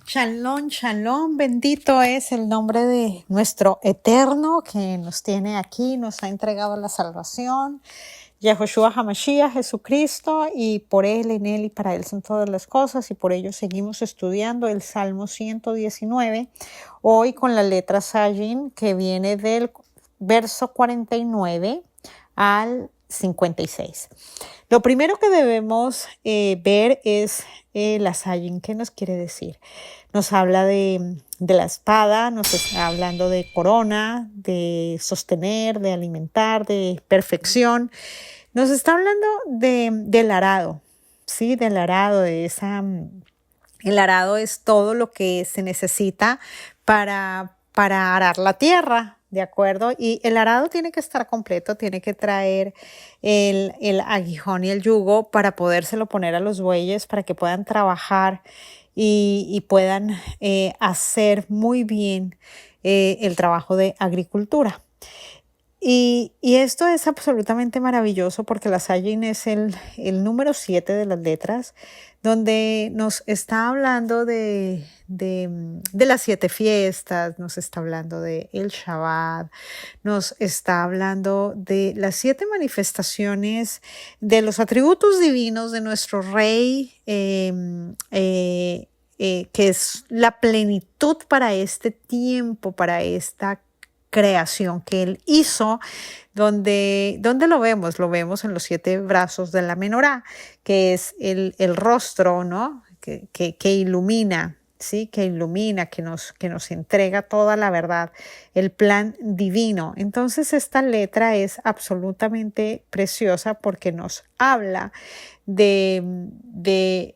Shalom, shalom, bendito es el nombre de nuestro Eterno que nos tiene aquí, nos ha entregado la salvación, Yahushua HaMashiach, Jesucristo, y por Él, en Él y para Él son todas las cosas, y por ello seguimos estudiando el Salmo 119, hoy con la letra Sayin, que viene del verso 49 al 56. Lo primero que debemos ver es la Sayin. ¿Qué nos quiere decir? Nos habla de la espada, nos está hablando de corona, de sostener, de alimentar, de perfección. Nos está hablando del arado, ¿sí? Del arado, el arado es todo lo que se necesita para arar la tierra, ¿de acuerdo? Y el arado tiene que estar completo, tiene que traer el aguijón y el yugo para podérselo poner a los bueyes, para que puedan trabajar y puedan hacer muy bien el trabajo de agricultura. Y esto es absolutamente maravilloso porque la Sayin es el número 7 de las letras, donde nos está hablando de las 7 fiestas, nos está hablando de el Shabbat, nos está hablando de las 7 manifestaciones de los atributos divinos de nuestro Rey, que es la plenitud para este tiempo, para esta creación que Él hizo, donde lo vemos en los 7 brazos de la menorá, que es el rostro, ¿no? Que ilumina, ¿sí? Que ilumina, que nos entrega toda la verdad, el plan divino. Entonces esta letra es absolutamente preciosa porque nos habla del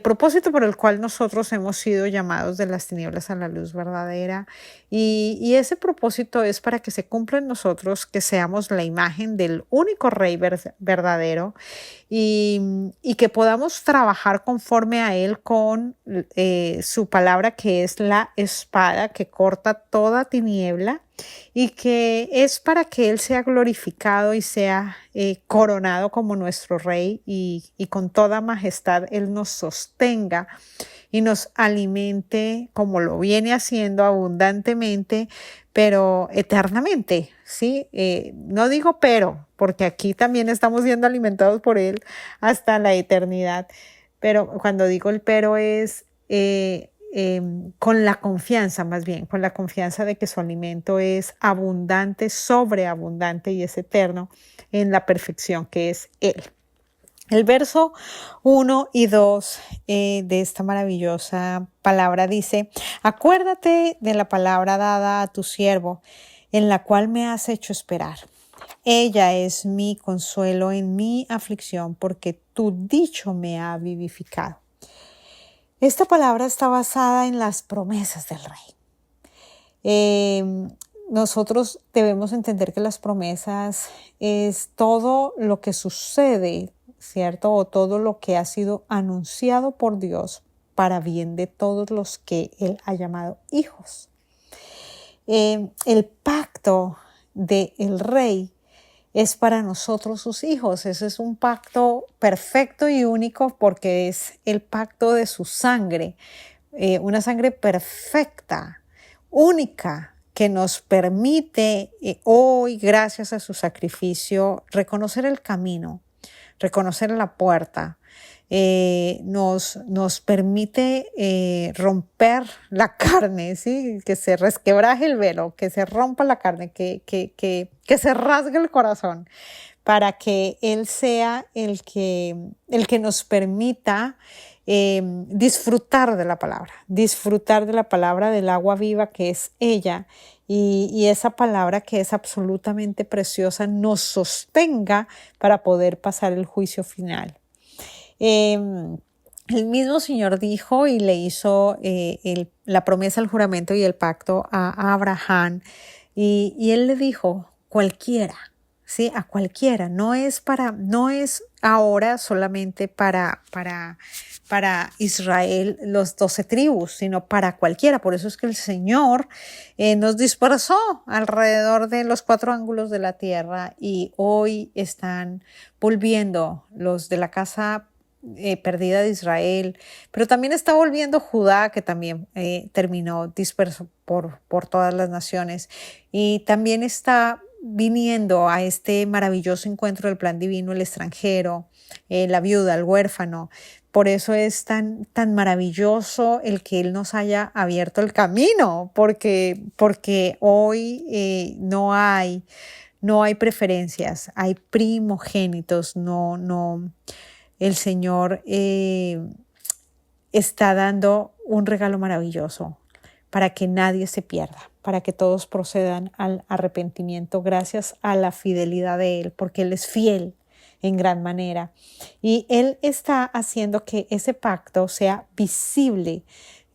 propósito por el cual nosotros hemos sido llamados de las tinieblas a la luz verdadera, y ese propósito es para que se cumpla en nosotros, que seamos la imagen del único Rey verdadero y que podamos trabajar conforme a Él con su palabra, que es la espada que corta toda tiniebla, y que es para que Él sea glorificado y sea coronado como nuestro Rey, y con toda majestad Él nos sostenga y nos alimente como lo viene haciendo abundantemente, pero eternamente, ¿sí? No digo pero, porque aquí también estamos siendo alimentados por Él hasta la eternidad, pero cuando digo el pero es con la confianza, más bien, con la confianza de que su alimento es abundante, sobreabundante y es eterno en la perfección que es Él. El verso 1 y 2 de esta maravillosa palabra dice: acuérdate de la palabra dada a tu siervo, en la cual me has hecho esperar. Ella es mi consuelo en mi aflicción, porque tu dicho me ha vivificado. Esta palabra está basada en las promesas del Rey. Nosotros debemos entender que las promesas es todo lo que sucede, ¿cierto? O todo lo que ha sido anunciado por Dios para bien de todos los que Él ha llamado hijos. El pacto del Rey es para nosotros sus hijos. Ese es un pacto perfecto y único porque es el pacto de su sangre, una sangre perfecta, única, que nos permite hoy, gracias a su sacrificio, reconocer el camino, reconocer la puerta. Nos permite romper la carne, ¿sí? Que se resquebraje el velo, que se rompa la carne, que se rasgue el corazón, para que Él sea el que nos permita disfrutar de la palabra del agua viva que es ella, y esa palabra que es absolutamente preciosa nos sostenga para poder pasar el juicio final. El mismo Señor dijo y le hizo la promesa, el juramento y el pacto a Abraham, y Él le dijo: cualquiera, ¿sí? A cualquiera. No es ahora solamente para Israel, los 12 tribus, sino para cualquiera. Por eso es que el Señor nos dispersó alrededor de los 4 ángulos de la tierra, y hoy están volviendo los de la casa perdida de Israel, pero también está volviendo Judá, que también terminó disperso por todas las naciones, y también está viniendo a este maravilloso encuentro del plan divino el extranjero, la viuda, el huérfano. Por eso es tan maravilloso el que Él nos haya abierto el camino, porque hoy no hay preferencias, hay primogénitos, no, el Señor está dando un regalo maravilloso para que nadie se pierda, para que todos procedan al arrepentimiento gracias a la fidelidad de Él, porque Él es fiel en gran manera. Y Él está haciendo que ese pacto sea visible.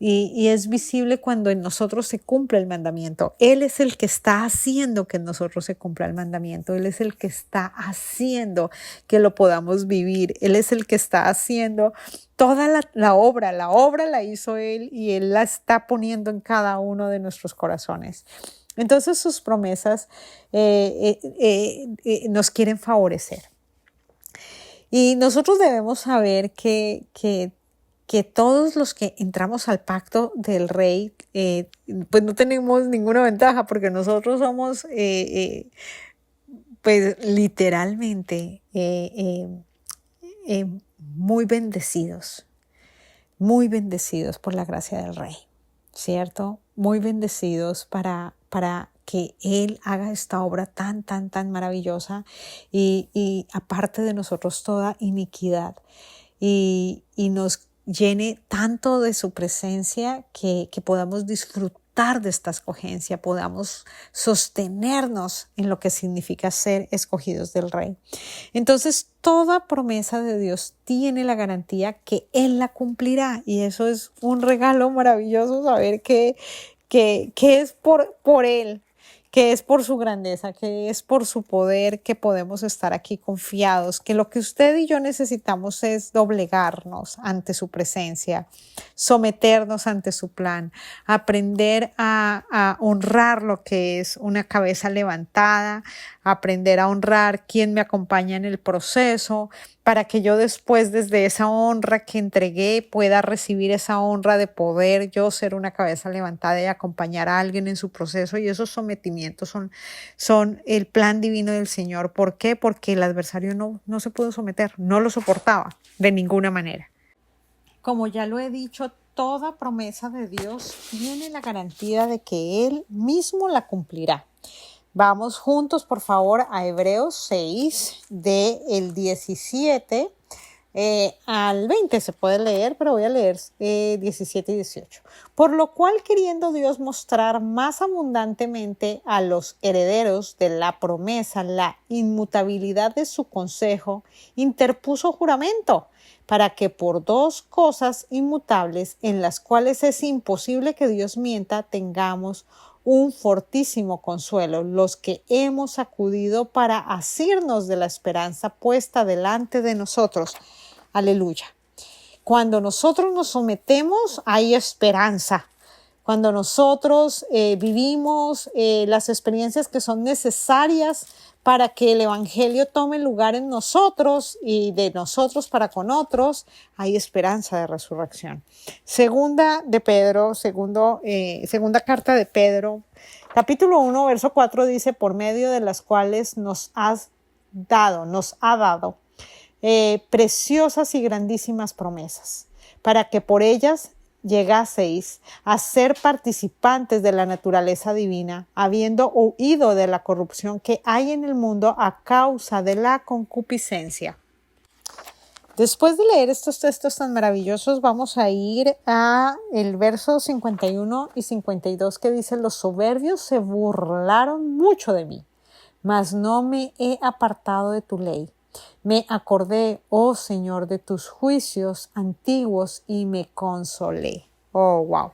Y es visible cuando en nosotros se cumple el mandamiento. Él es el que está haciendo que en nosotros se cumpla el mandamiento. Él es el que está haciendo que lo podamos vivir. Él es el que está haciendo toda la obra. La obra la hizo Él y Él la está poniendo en cada uno de nuestros corazones. Entonces sus promesas nos quieren favorecer. Y nosotros debemos saber que todos los que entramos al pacto del rey, pues no tenemos ninguna ventaja porque nosotros somos, pues literalmente, muy bendecidos por la gracia del rey, ¿cierto? Muy bendecidos para que Él haga esta obra tan maravillosa y aparte de nosotros toda iniquidad y nos llene tanto de su presencia que podamos disfrutar de esta escogencia, podamos sostenernos en lo que significa ser escogidos del Rey. Entonces, toda promesa de Dios tiene la garantía que Él la cumplirá y eso es un regalo maravilloso saber que es por Él, que es por su grandeza, que es por su poder que podemos estar aquí confiados, que lo que usted y yo necesitamos es doblegarnos ante su presencia, someternos ante su plan, aprender a honrar lo que es una cabeza levantada, aprender a honrar quien me acompaña en el proceso, para que yo después desde esa honra que entregué pueda recibir esa honra de poder yo ser una cabeza levantada y acompañar a alguien en su proceso. Y esos sometimientos son el plan divino del Señor. ¿Por qué? Porque el adversario no se pudo someter, no lo soportaba de ninguna manera. Como ya lo he dicho, toda promesa de Dios tiene la garantía de que Él mismo la cumplirá. Vamos juntos, por favor, a Hebreos 6, del 17 al 20. Se puede leer, pero voy a leer 17 y 18. Por lo cual, queriendo Dios mostrar más abundantemente a los herederos de la promesa la inmutabilidad de su consejo, interpuso juramento, para que por dos cosas inmutables, en las cuales es imposible que Dios mienta, tengamos un fortísimo consuelo, los que hemos acudido para asirnos de la esperanza puesta delante de nosotros. Aleluya. Cuando nosotros nos sometemos, hay esperanza. Cuando nosotros vivimos las experiencias que son necesarias para que el Evangelio tome lugar en nosotros y de nosotros para con otros, hay esperanza de resurrección. Segunda carta de Pedro, capítulo 1, verso 4 dice, por medio de las cuales nos ha dado preciosas y grandísimas promesas, para que por ellas llegaseis a ser participantes de la naturaleza divina, habiendo huido de la corrupción que hay en el mundo a causa de la concupiscencia. Después de leer estos textos tan maravillosos, vamos a ir a el verso 51 y 52 que dice, los soberbios se burlaron mucho de mí, mas no me he apartado de tu ley. Me acordé, oh Señor, de tus juicios antiguos y me consolé. Oh, wow.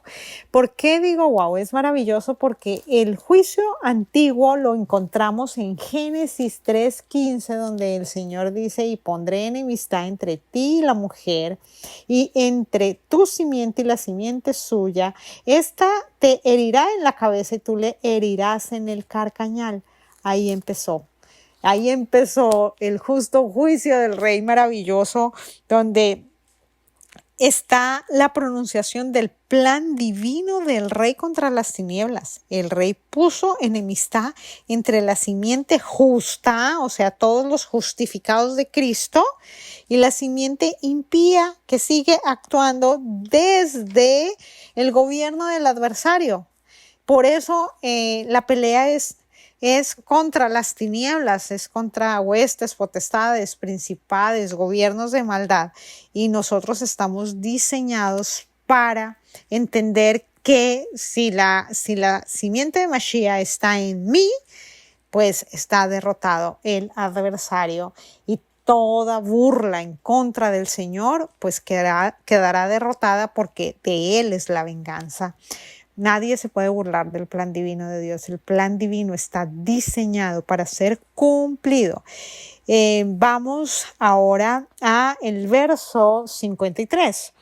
¿Por qué digo wow? Es maravilloso porque el juicio antiguo lo encontramos en Génesis 3:15, donde el Señor dice, y pondré enemistad entre ti y la mujer, y entre tu simiente y la simiente suya. Esta te herirá en la cabeza y tú le herirás en el carcañal. Ahí empezó. ahí empezó el justo juicio del Rey maravilloso, donde está la pronunciación del plan divino del Rey contra las tinieblas. El Rey puso enemistad entre la simiente justa, o sea, todos los justificados de Cristo, y la simiente impía que sigue actuando desde el gobierno del adversario. Por eso la pelea es contra las tinieblas, es contra huestes, potestades, principados, gobiernos de maldad. Y nosotros estamos diseñados para entender que si la simiente de Mashiach está en mí, pues está derrotado el adversario. Y toda burla en contra del Señor, pues quedará derrotada, porque de Él es la venganza. Nadie se puede burlar del plan divino de Dios. El plan divino está diseñado para ser cumplido. Vamos ahora a el verso 53.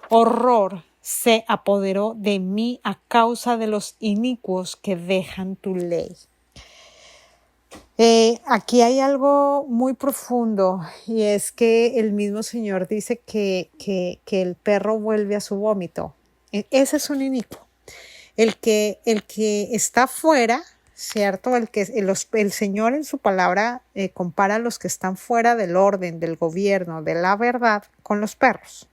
Horror se apoderó de mí a causa de los inicuos que dejan tu ley. Aquí hay algo muy profundo, y es que el mismo Señor dice que el perro vuelve a su vómito. Ese es un inicuo. El que está fuera, ¿cierto? El Señor en su palabra compara a los que están fuera del orden, del gobierno, de la verdad, con los perros.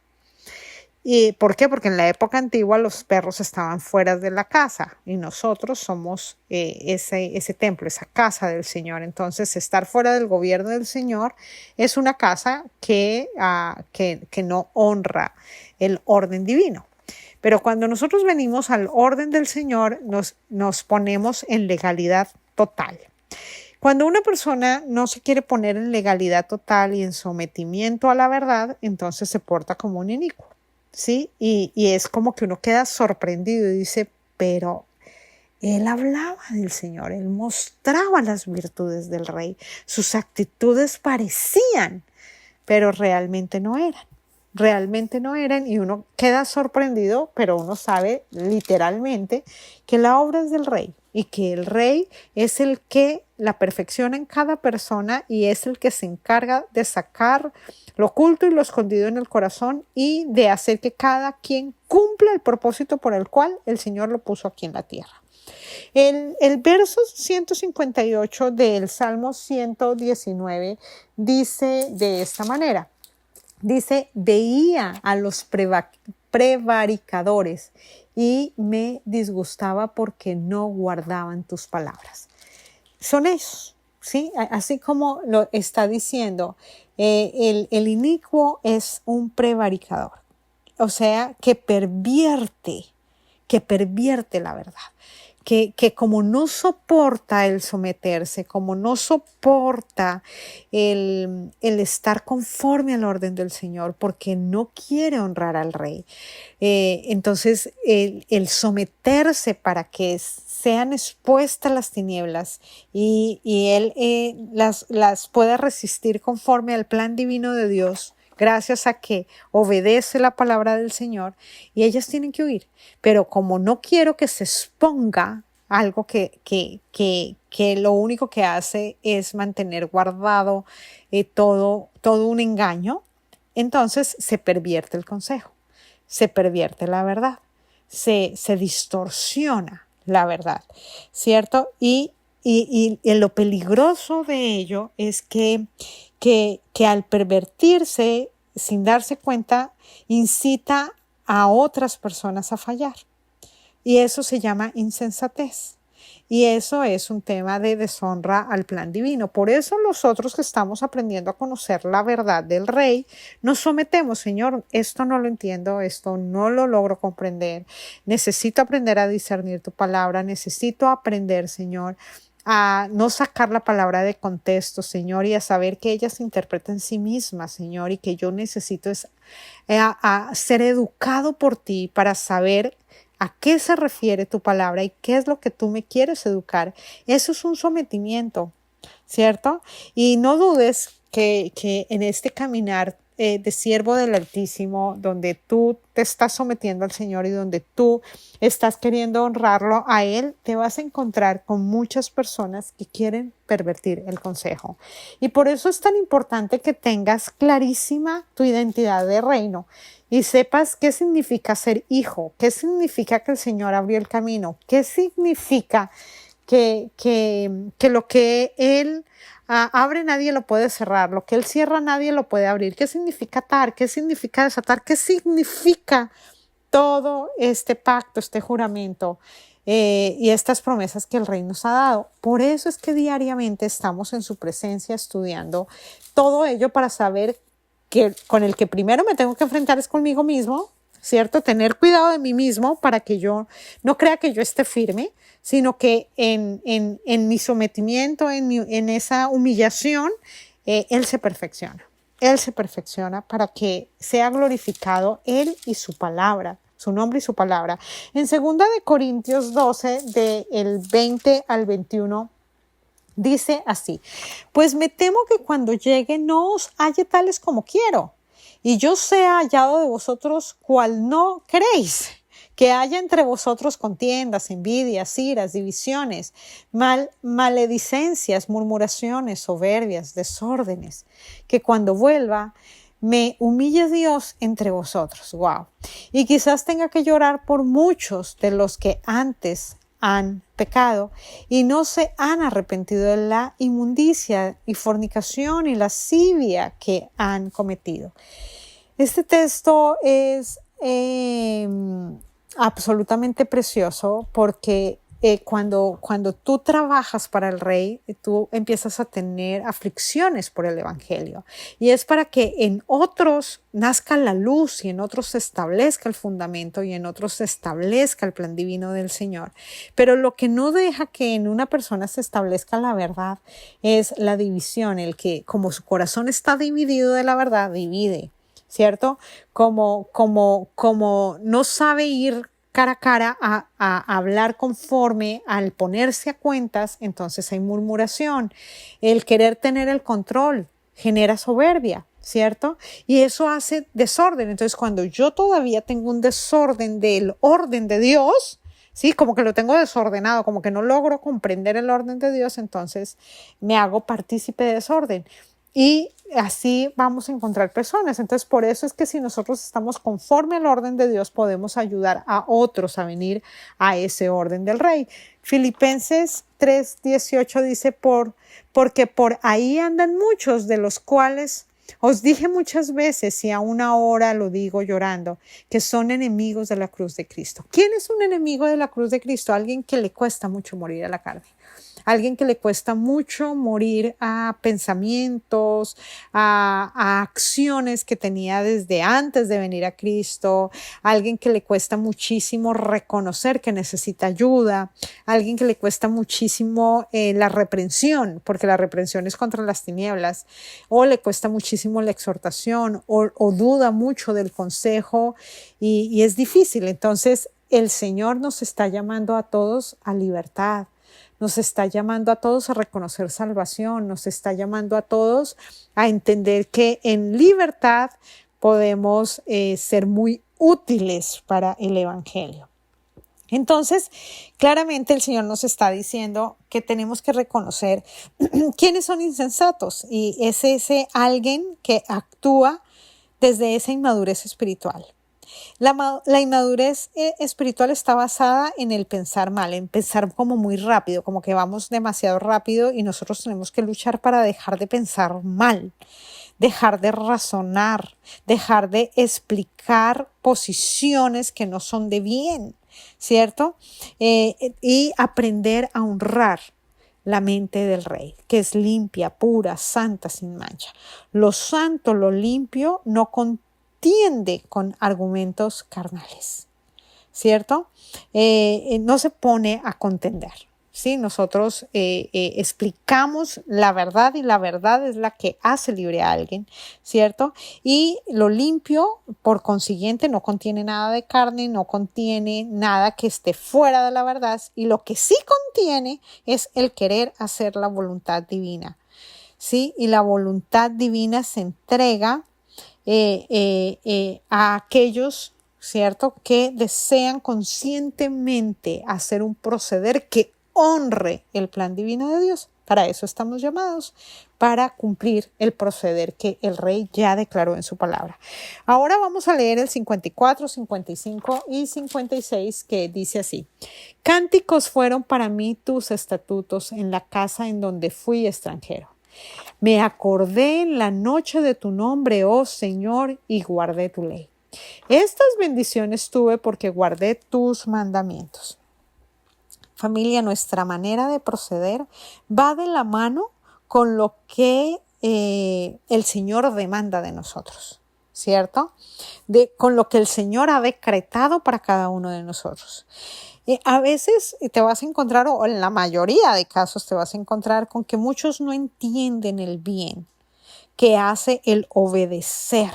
¿Y por qué? Porque en la época antigua los perros estaban fuera de la casa, y nosotros somos ese templo, esa casa del Señor. Entonces, estar fuera del gobierno del Señor es una casa que no honra el orden divino. Pero cuando nosotros venimos al orden del Señor, nos ponemos en legalidad total. Cuando una persona no se quiere poner en legalidad total y en sometimiento a la verdad, entonces se porta como un inicuo, ¿sí? Y es como que uno queda sorprendido y dice, pero él hablaba del Señor, él mostraba las virtudes del Rey, sus actitudes parecían, pero realmente no eran. Realmente no eran, y uno queda sorprendido, pero uno sabe literalmente que la obra es del Rey, y que el Rey es el que la perfecciona en cada persona, y es el que se encarga de sacar lo oculto y lo escondido en el corazón, y de hacer que cada quien cumpla el propósito por el cual el Señor lo puso aquí en la tierra. El verso 158 del Salmo 119 dice de esta manera. Dice, veía a los prevaricadores y me disgustaba porque no guardaban tus palabras. Son ellos, ¿sí? Así como lo está diciendo, el inicuo es un prevaricador, o sea, que pervierte la verdad. Que como no soporta el someterse, como no soporta el estar conforme al orden del Señor, porque no quiere honrar al Rey. Entonces, el someterse para que sean expuestas las tinieblas y Él las pueda resistir conforme al plan divino de Dios, gracias a que obedece la palabra del Señor, y ellas tienen que huir. Pero como no quiero que se exponga algo que lo único que hace es mantener guardado todo un engaño, entonces se pervierte el consejo, se pervierte la verdad, se distorsiona la verdad, ¿cierto? Y lo peligroso de ello es que al pervertirse sin darse cuenta, incita a otras personas a fallar. Y eso se llama insensatez. Y eso es un tema de deshonra al plan divino. Por eso nosotros que estamos aprendiendo a conocer la verdad del Rey, nos sometemos. Señor, esto no lo entiendo, esto no lo logro comprender. Necesito aprender a discernir tu palabra. Necesito aprender, Señor, a no sacar la palabra de contexto, Señor, y a saber que ella se interpreta en sí misma, Señor, y que yo necesito a ser educado por ti para saber a qué se refiere tu palabra y qué es lo que tú me quieres educar. Eso es un sometimiento, ¿cierto? Y no dudes que en este caminar de siervo del Altísimo, donde tú te estás sometiendo al Señor y donde tú estás queriendo honrarlo a Él, te vas a encontrar con muchas personas que quieren pervertir el consejo. Y por eso es tan importante que tengas clarísima tu identidad de reino y sepas qué significa ser hijo, qué significa que el Señor abrió el camino, qué significa que lo que Él abre nadie lo puede cerrar, lo que Él cierra nadie lo puede abrir. ¿Qué significa atar? ¿Qué significa desatar? ¿Qué significa todo este pacto, este juramento y estas promesas que el Rey nos ha dado? Por eso es que diariamente estamos en su presencia estudiando todo ello para saber que con el que primero me tengo que enfrentar es conmigo mismo, ¿cierto? Tener cuidado de mí mismo para que yo no crea que yo esté firme, sino que en mi sometimiento, en esa humillación, Él se perfecciona. Él se perfecciona para que sea glorificado Él y su palabra, su nombre y su palabra. En 2 Corintios 12, del 20 al 21, dice así: pues me temo que cuando llegue no os halle tales como quiero, y yo sea hallado de vosotros cual no queréis, que haya entre vosotros contiendas, envidias, iras, divisiones, maledicencias, murmuraciones, soberbias, desórdenes, que cuando vuelva me humille Dios entre vosotros. Wow. Y quizás tenga que llorar por muchos de los que antes han pecado y no se han arrepentido de la inmundicia y fornicación y lascivia que han cometido. Este texto es absolutamente precioso porque cuando tú trabajas para el Rey, tú empiezas a tener aflicciones por el Evangelio. Y es para que en otros nazca la luz y en otros se establezca el fundamento y en otros se establezca el plan divino del Señor. Pero lo que no deja que en una persona se establezca la verdad es la división, el que como su corazón está dividido de la verdad, divide, ¿cierto? Como no sabe ir cara a cara a hablar conforme, al ponerse a cuentas, entonces hay murmuración. El querer tener el control genera soberbia, ¿cierto? Y eso hace desorden. Entonces, cuando yo todavía tengo un desorden del orden de Dios, ¿sí? Como que lo tengo desordenado, como que no logro comprender el orden de Dios, entonces me hago partícipe de desorden. Y así vamos a encontrar personas. Entonces, por eso es que si nosotros estamos conforme al orden de Dios, podemos ayudar a otros a venir a ese orden del Rey. Filipenses 3:18 dice, porque por ahí andan muchos, de los cuales os dije muchas veces y aún ahora lo digo llorando, que son enemigos de la cruz de Cristo. ¿Quién es un enemigo de la cruz de Cristo? Alguien que le cuesta mucho morir a la carne. Alguien que le cuesta mucho morir a pensamientos, a acciones que tenía desde antes de venir a Cristo, alguien que le cuesta muchísimo reconocer que necesita ayuda, alguien que le cuesta muchísimo la reprensión, porque la reprensión es contra las tinieblas, o le cuesta muchísimo la exhortación, o duda mucho del consejo y es difícil. Entonces, el Señor nos está llamando a todos a libertad. Nos está llamando a todos a reconocer salvación, nos está llamando a todos a entender que en libertad podemos ser muy útiles para el Evangelio. Entonces, claramente el Señor nos está diciendo que tenemos que reconocer quiénes son insensatos y es ese alguien que actúa desde esa inmadurez espiritual. La inmadurez espiritual está basada en el pensar mal, en pensar como muy rápido, como que vamos demasiado rápido y nosotros tenemos que luchar para dejar de pensar mal, dejar de razonar, dejar de explicar posiciones que no son de bien, ¿cierto? Y aprender a honrar la mente del Rey, que es limpia, pura, santa, sin mancha. Lo santo, lo limpio, no contiende con argumentos carnales, ¿cierto? No se pone a contender, ¿sí? Nosotros explicamos la verdad y la verdad es la que hace libre a alguien, ¿cierto? Y lo limpio, por consiguiente, no contiene nada de carne, no contiene nada que esté fuera de la verdad y lo que sí contiene es el querer hacer la voluntad divina, ¿sí? Y la voluntad divina se entrega a aquellos, ¿cierto?, que desean conscientemente hacer un proceder que honre el plan divino de Dios. Para eso estamos llamados, para cumplir el proceder que el rey ya declaró en su palabra. Ahora vamos a leer el 54, 55 y 56, que dice así: Cánticos fueron para mí tus estatutos en la casa en donde fui extranjero. Me acordé en la noche de tu nombre, oh Señor, y guardé tu ley. Estas bendiciones tuve porque guardé tus mandamientos. Familia, nuestra manera de proceder va de la mano con lo que el Señor demanda de nosotros, ¿cierto? Con lo que el Señor ha decretado para cada uno de nosotros. A veces te vas a encontrar, o en la mayoría de casos te vas a encontrar con que muchos no entienden el bien que hace el obedecer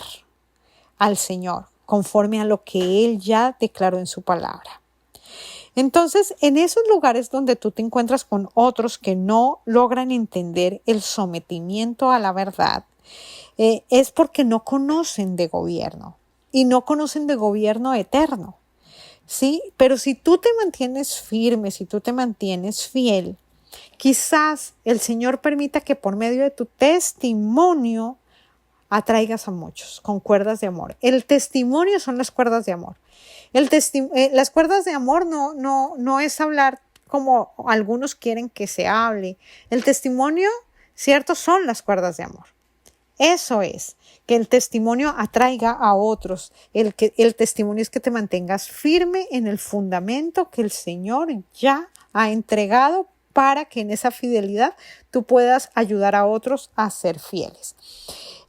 al Señor conforme a lo que Él ya declaró en su palabra. Entonces, en esos lugares donde tú te encuentras con otros que no logran entender el sometimiento a la verdad, es porque no conocen de gobierno y no conocen de gobierno eterno, ¿sí? Pero si tú te mantienes firme, si tú te mantienes fiel, quizás el Señor permita que por medio de tu testimonio atraigas a muchos con cuerdas de amor. El testimonio son las cuerdas de amor. Las cuerdas de amor no es hablar como algunos quieren que se hable. El testimonio, ¿cierto? Son las cuerdas de amor. Eso es, que el testimonio atraiga a otros. El testimonio es que te mantengas firme en el fundamento que el Señor ya ha entregado para que en esa fidelidad tú puedas ayudar a otros a ser fieles.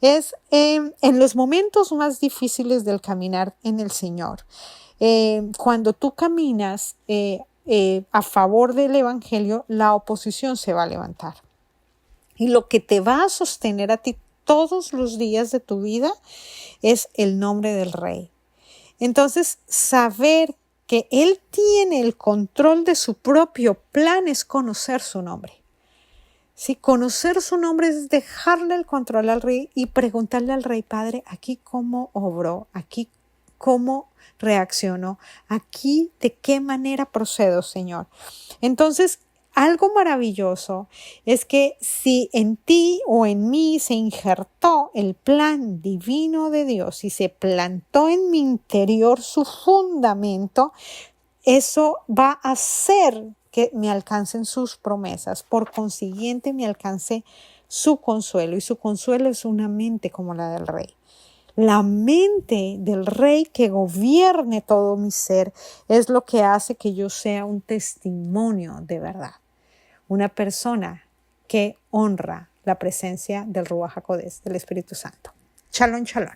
Es en los momentos más difíciles del caminar en el Señor. Cuando tú caminas a favor del Evangelio, la oposición se va a levantar. Y lo que te va a sostener a ti todos los días de tu vida es el nombre del Rey. Entonces, saber que Él tiene el control de su propio plan es conocer su nombre. Sí, conocer su nombre es dejarle el control al Rey y preguntarle al Rey: Padre, aquí cómo obró, aquí cómo reaccionó, aquí de qué manera procedo, Señor. Entonces, algo maravilloso es que si en ti o en mí se injertó el plan divino de Dios y se plantó en mi interior su fundamento, eso va a hacer que me alcancen sus promesas. Por consiguiente, me alcance su consuelo. Y su consuelo es una mente como la del Rey. La mente del Rey que gobierne todo mi ser es lo que hace que yo sea un testimonio de verdad. Una persona que honra la presencia del Ruach HaKodesh, del Espíritu Santo. Shalom, shalom.